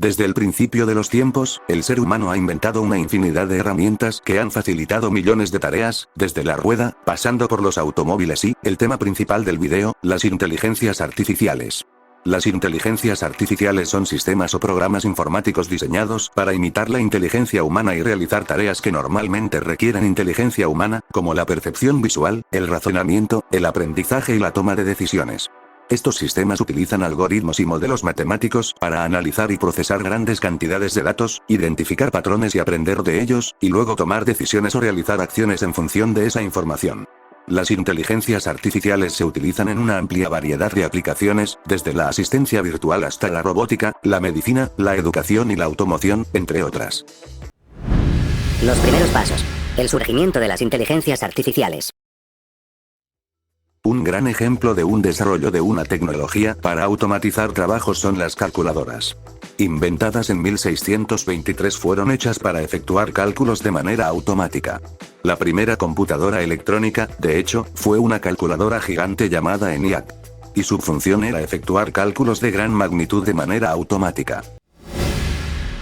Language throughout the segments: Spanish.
Desde el principio de los tiempos, el ser humano ha inventado una infinidad de herramientas que han facilitado millones de tareas, desde la rueda, pasando por los automóviles y, el tema principal del video, las inteligencias artificiales. Las inteligencias artificiales son sistemas o programas informáticos diseñados para imitar la inteligencia humana y realizar tareas que normalmente requieren inteligencia humana, como la percepción visual, el razonamiento, el aprendizaje y la toma de decisiones. Estos sistemas utilizan algoritmos y modelos matemáticos para analizar y procesar grandes cantidades de datos, identificar patrones y aprender de ellos, y luego tomar decisiones o realizar acciones en función de esa información. Las inteligencias artificiales se utilizan en una amplia variedad de aplicaciones, desde la asistencia virtual hasta la robótica, la medicina, la educación y la automoción, entre otras. Los primeros pasos. El surgimiento de las inteligencias artificiales. Un gran ejemplo de un desarrollo de una tecnología para automatizar trabajos son las calculadoras. Inventadas en 1623 fueron hechas para efectuar cálculos de manera automática. La primera computadora electrónica, de hecho, fue una calculadora gigante llamada ENIAC. Y su función era efectuar cálculos de gran magnitud de manera automática.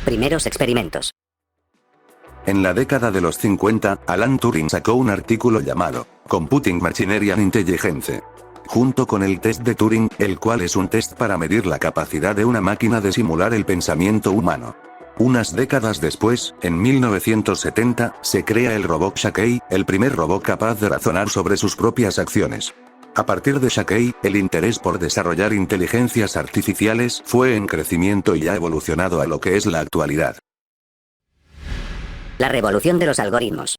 Primeros experimentos. En la década de los 50, Alan Turing sacó un artículo llamado Computing Machinery and Intelligence. Junto con el test de Turing, el cual es un test para medir la capacidad de una máquina de simular el pensamiento humano. Unas décadas después, en 1970, se crea el robot Shakey, el primer robot capaz de razonar sobre sus propias acciones. A partir de Shakey, el interés por desarrollar inteligencias artificiales fue en crecimiento y ha evolucionado a lo que es la actualidad. La revolución de los algoritmos.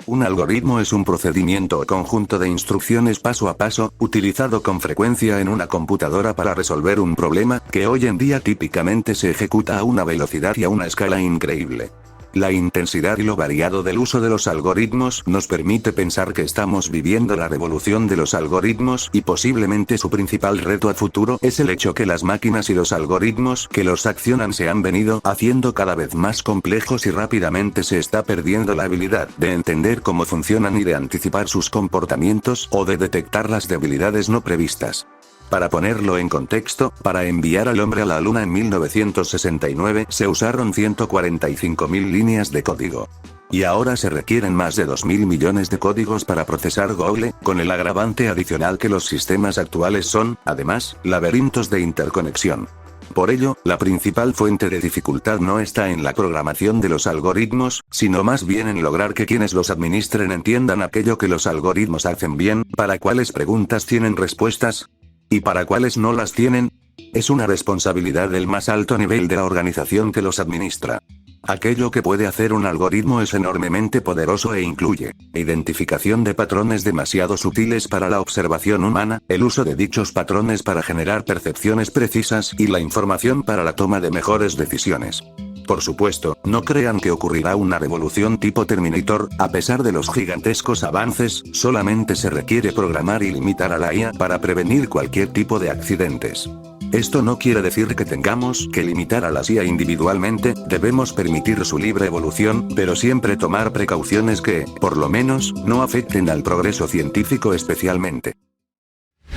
Un algoritmo es un procedimiento o conjunto de instrucciones paso a paso, utilizado con frecuencia en una computadora para resolver un problema, que hoy en día típicamente se ejecuta a una velocidad y a una escala increíble. La intensidad y lo variado del uso de los algoritmos nos permite pensar que estamos viviendo la revolución de los algoritmos y posiblemente su principal reto a futuro es el hecho que las máquinas y los algoritmos que los accionan se han venido haciendo cada vez más complejos y rápidamente se está perdiendo la habilidad de entender cómo funcionan y de anticipar sus comportamientos o de detectar las debilidades no previstas. Para ponerlo en contexto, para enviar al hombre a la luna en 1969 se usaron 145.000 líneas de código. Y ahora se requieren más de 2.000 millones de códigos para procesar Google, con el agravante adicional que los sistemas actuales son, además, laberintos de interconexión. Por ello, la principal fuente de dificultad no está en la programación de los algoritmos, sino más bien en lograr que quienes los administren entiendan aquello que los algoritmos hacen bien, para cuáles preguntas tienen respuestas, y para cuáles no las tienen. Es una responsabilidad del más alto nivel de la organización que los administra. Aquello que puede hacer un algoritmo es enormemente poderoso e incluye identificación de patrones demasiado sutiles para la observación humana, el uso de dichos patrones para generar percepciones precisas y la información para la toma de mejores decisiones. Por supuesto, no crean que ocurrirá una revolución tipo Terminator, a pesar de los gigantescos avances, solamente se requiere programar y limitar a la IA para prevenir cualquier tipo de accidentes. Esto no quiere decir que tengamos que limitar a la IA individualmente, debemos permitir su libre evolución, pero siempre tomar precauciones que, por lo menos, no afecten al progreso científico especialmente.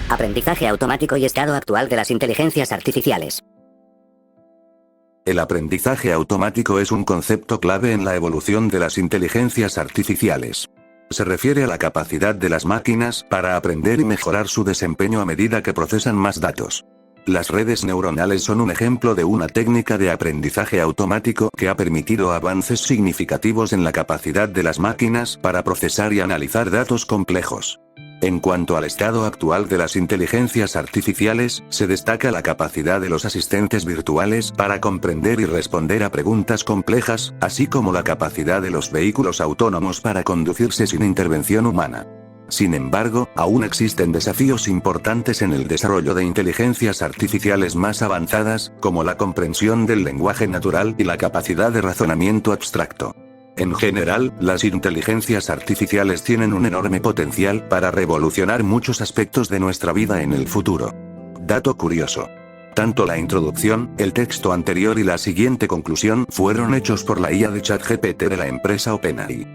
Aprendizaje automático y estado actual de las inteligencias artificiales. El aprendizaje automático es un concepto clave en la evolución de las inteligencias artificiales. Se refiere a la capacidad de las máquinas para aprender y mejorar su desempeño a medida que procesan más datos. Las redes neuronales son un ejemplo de una técnica de aprendizaje automático que ha permitido avances significativos en la capacidad de las máquinas para procesar y analizar datos complejos. En cuanto al estado actual de las inteligencias artificiales, se destaca la capacidad de los asistentes virtuales para comprender y responder a preguntas complejas, así como la capacidad de los vehículos autónomos para conducirse sin intervención humana. Sin embargo, aún existen desafíos importantes en el desarrollo de inteligencias artificiales más avanzadas, como la comprensión del lenguaje natural y la capacidad de razonamiento abstracto. En general, las inteligencias artificiales tienen un enorme potencial para revolucionar muchos aspectos de nuestra vida en el futuro. Dato curioso. Tanto la introducción, el texto anterior y la siguiente conclusión fueron hechos por la IA de ChatGPT de la empresa OpenAI.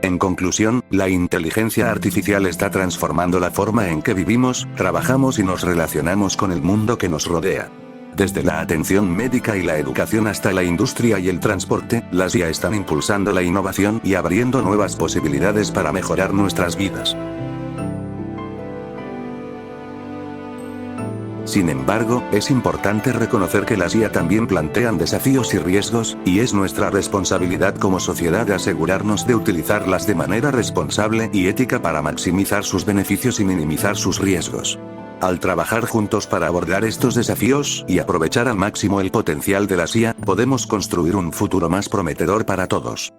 En conclusión, la inteligencia artificial está transformando la forma en que vivimos, trabajamos y nos relacionamos con el mundo que nos rodea. Desde la atención médica y la educación hasta la industria y el transporte, las IA están impulsando la innovación y abriendo nuevas posibilidades para mejorar nuestras vidas. Sin embargo, es importante reconocer que las IA también plantean desafíos y riesgos, y es nuestra responsabilidad como sociedad asegurarnos de utilizarlas de manera responsable y ética para maximizar sus beneficios y minimizar sus riesgos. Al trabajar juntos para abordar estos desafíos y aprovechar al máximo el potencial de las IA, podemos construir un futuro más prometedor para todos.